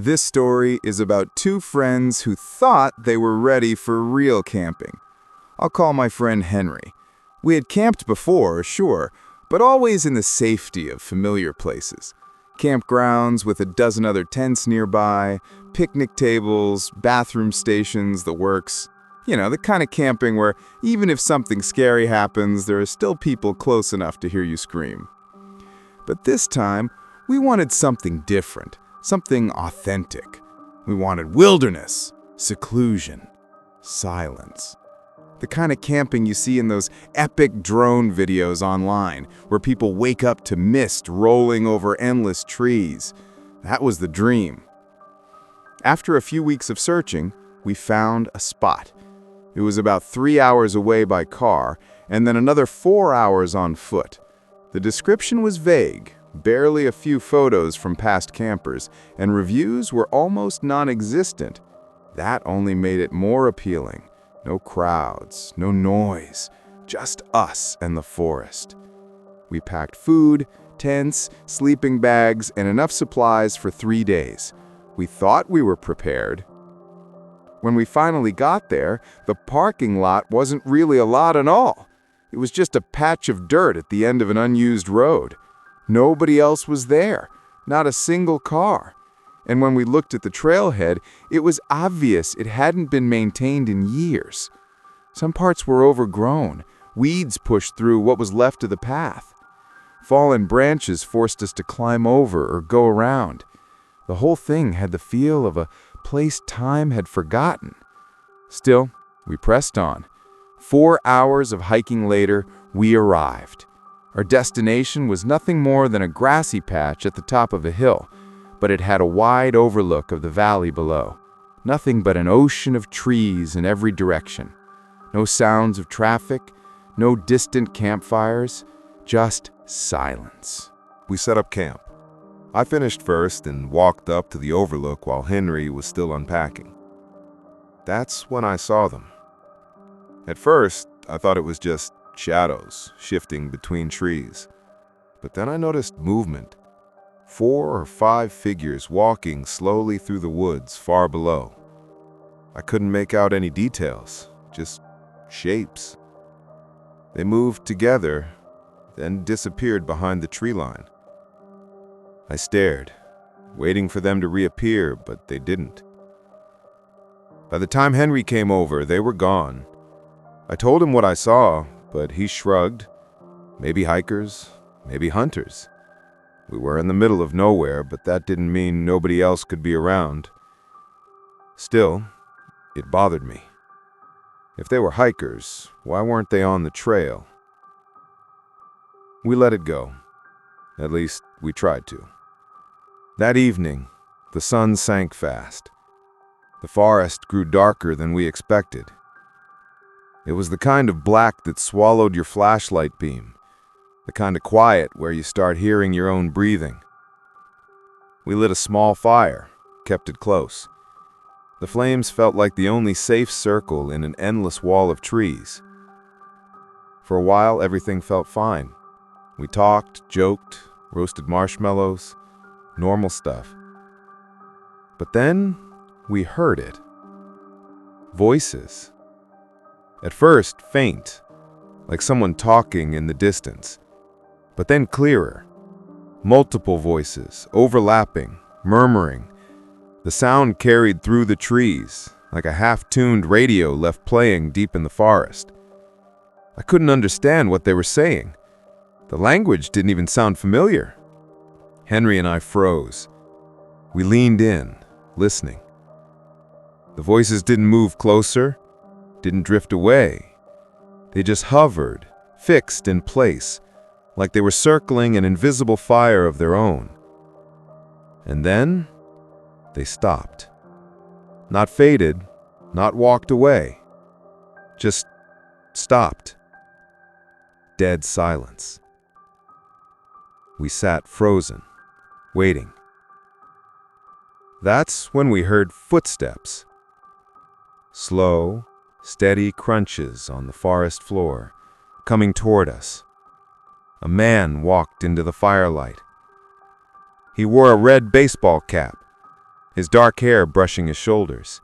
This story is about two friends who thought they were ready for real camping. I'll call my friend Henry. We had camped before, sure, but always in the safety of familiar places. Campgrounds with a dozen other tents nearby, picnic tables, bathroom stations, the works. You know, the kind of camping where even if something scary happens, there are still people close enough to hear you scream. But this time, we wanted something different, something authentic. We wanted wilderness, seclusion, silence. The kind of camping you see in those epic drone videos online, where people wake up to mist rolling over endless trees. That was the dream. After a few weeks of searching, we found a spot. It was about 3 hours away by car, and then another 4 hours on foot. The description was vague, barely a few photos from past campers, and reviews were almost non-existent. That only made it more appealing. No crowds, no noise, just us and the forest. We packed food, tents, sleeping bags, and enough supplies for 3 days. We thought we were prepared. When we finally got there, the parking lot wasn't really a lot at all. It was just a patch of dirt at the end of an unused road. Nobody else was there, not a single car. And when we looked at the trailhead, it was obvious it hadn't been maintained in years. Some parts were overgrown. Weeds pushed through what was left of the path. Fallen branches forced us to climb over or go around. The whole thing had the feel of a place time had forgotten. Still, we pressed on. 4 hours of hiking later, we arrived. Our destination was nothing more than a grassy patch at the top of a hill, but it had a wide overlook of the valley below. Nothing but an ocean of trees in every direction. No sounds of traffic, no distant campfires, just silence. We set up camp. I finished first and walked up to the overlook while Henry was still unpacking. That's when I saw them. At first, I thought it was just shadows shifting between trees. But then I noticed movement. 4 or 5 figures walking slowly through the woods far below. I couldn't make out any details, just shapes. They moved together, then disappeared behind the tree line. I stared, waiting for them to reappear, but they didn't. By the time Henry came over, they were gone. I told him what I saw, but he shrugged. Maybe hikers, maybe hunters. We were in the middle of nowhere, but that didn't mean nobody else could be around. Still, it bothered me. If they were hikers, why weren't they on the trail? We let it go. At least, we tried to. That evening, the sun sank fast. The forest grew darker than we expected. It was the kind of black that swallowed your flashlight beam. The kind of quiet where you start hearing your own breathing. We lit a small fire, kept it close. The flames felt like the only safe circle in an endless wall of trees. For a while, everything felt fine. We talked, joked, roasted marshmallows, normal stuff. But then, we heard it. Voices. At first, faint, like someone talking in the distance. But then clearer. Multiple voices, overlapping, murmuring. The sound carried through the trees, like a half-tuned radio left playing deep in the forest. I couldn't understand what they were saying. The language didn't even sound familiar. Henry and I froze. We leaned in, listening. The voices didn't move closer, didn't drift away. They just hovered, fixed in place, like they were circling an invisible fire of their own. And then, they stopped. Not faded, not walked away. Just stopped. Dead silence. We sat frozen, waiting. That's when we heard footsteps. Slow, steady crunches on the forest floor, coming toward us. A man walked into the firelight. He wore a red baseball cap. his dark hair brushing his shoulders.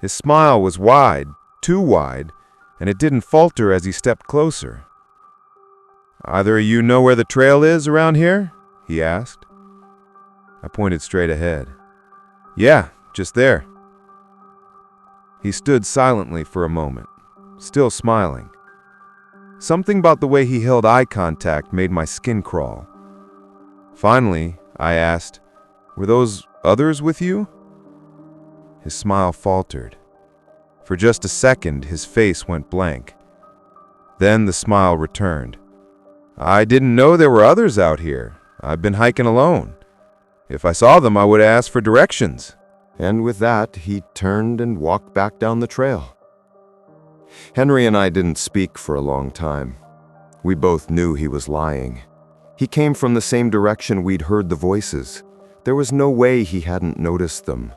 His smile was wide, too wide, and it didn't falter as he stepped closer. "Either of you know where the trail is around here?" he asked. I pointed straight ahead. "Yeah, just there." He stood silently for a moment, still smiling. Something about the way he held eye contact made my skin crawl. Finally, I asked, "Were those others with you?" His smile faltered. For just a second, his face went blank. Then the smile returned. "I didn't know there were others out here. I've been hiking alone. If I saw them, I would ask for directions." And with that, he turned and walked back down the trail. Henry and I didn't speak for a long time. We both knew he was lying. He came from the same direction we'd heard the voices. There was no way he hadn't noticed them,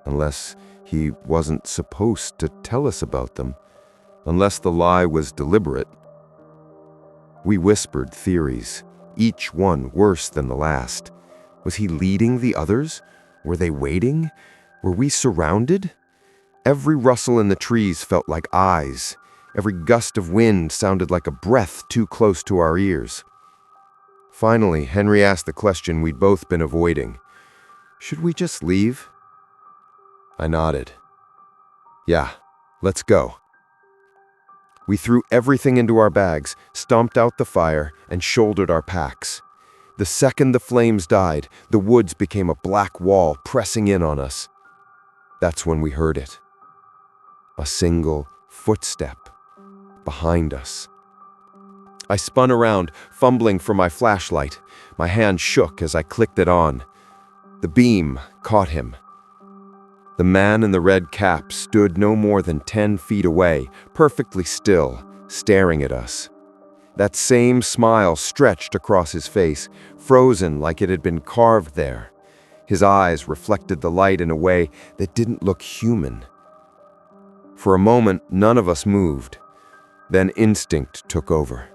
unless he wasn't supposed to tell us about them, unless the lie was deliberate. We whispered theories, each one worse than the last. Was he leading the others? Were they waiting? Were we surrounded? Every rustle in the trees felt like eyes. Every gust of wind sounded like a breath too close to our ears. Finally, Henry asked the question we'd both been avoiding. Should we just leave? I nodded. Yeah, let's go. We threw everything into our bags, stomped out the fire, and shouldered our packs. The second the flames died, the woods became a black wall pressing in on us. That's when we heard it. A single footstep behind us. I spun around, fumbling for my flashlight. My hand shook as I clicked it on. The beam caught him. The man in the red cap stood no more than 10 feet away, perfectly still, staring at us. That same smile stretched across his face, frozen like it had been carved there. His eyes reflected the light in a way that didn't look human. For a moment, none of us moved. Then instinct took over.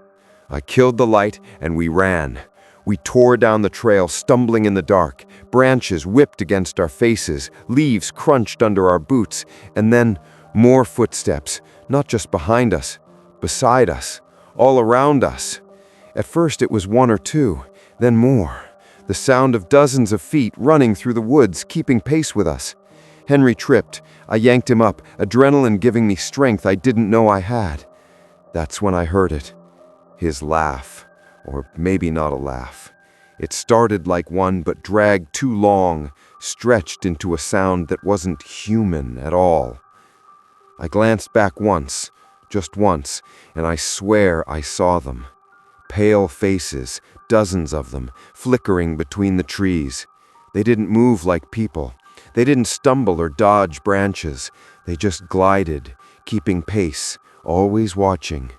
I killed the light and we ran. We tore down the trail, stumbling in the dark. Branches whipped against our faces, leaves crunched under our boots, and then more footsteps, not just behind us, beside us, all around us. At first it was one or two, then more. The sound of dozens of feet running through the woods, keeping pace with us. Henry tripped. I yanked him up, adrenaline giving me strength I didn't know I had. That's when I heard it. His laugh. Or maybe not a laugh. It started like one but dragged too long, stretched into a sound that wasn't human at all. I glanced back once, just once, and I swear I saw them. Pale faces, dozens of them, flickering between the trees. They didn't move like people. They didn't stumble or dodge branches. They just glided, keeping pace, always watching.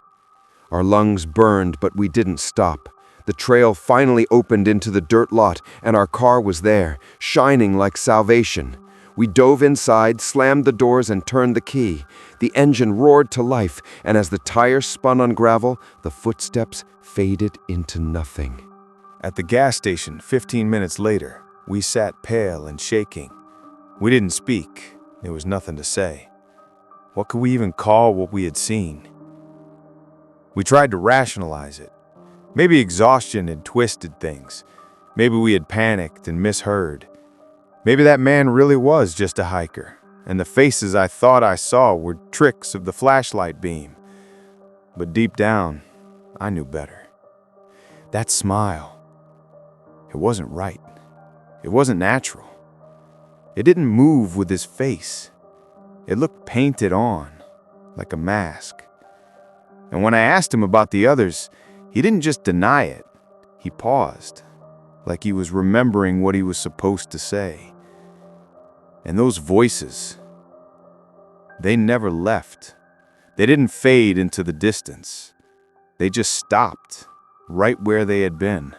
Our lungs burned, but we didn't stop. The trail finally opened into the dirt lot, and our car was there, shining like salvation. We dove inside, slammed the doors, and turned the key. The engine roared to life, and as the tires spun on gravel, the footsteps faded into nothing. At the gas station 15 minutes later, we sat pale and shaking. We didn't speak. There was nothing to say. What could we even call what we had seen? We tried to rationalize it. Maybe exhaustion had twisted things. Maybe we had panicked and misheard. Maybe that man really was just a hiker, and the faces I thought I saw were tricks of the flashlight beam. But deep down, I knew better. That smile, it wasn't right. It wasn't natural. It didn't move with his face. It looked painted on, like a mask. And when I asked him about the others, he didn't just deny it. He paused, like he was remembering what he was supposed to say. And those voices, they never left. They didn't fade into the distance. They just stopped, right where they had been.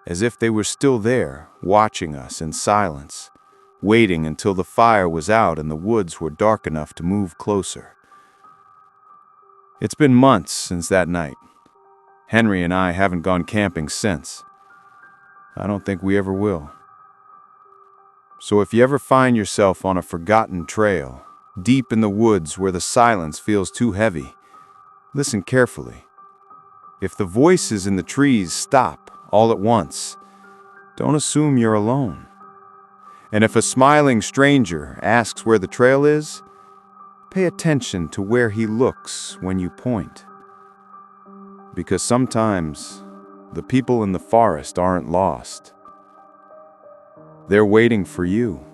As if they were still there, watching us in silence, waiting until the fire was out and the woods were dark enough to move closer. It's been months since that night. Henry and I haven't gone camping since. I don't think we ever will. So if you ever find yourself on a forgotten trail, deep in the woods where the silence feels too heavy, listen carefully. If the voices in the trees stop all at once, don't assume you're alone. And if a smiling stranger asks where the trail is, pay attention to where he looks when you point. Because sometimes the people in the forest aren't lost. They're waiting for you.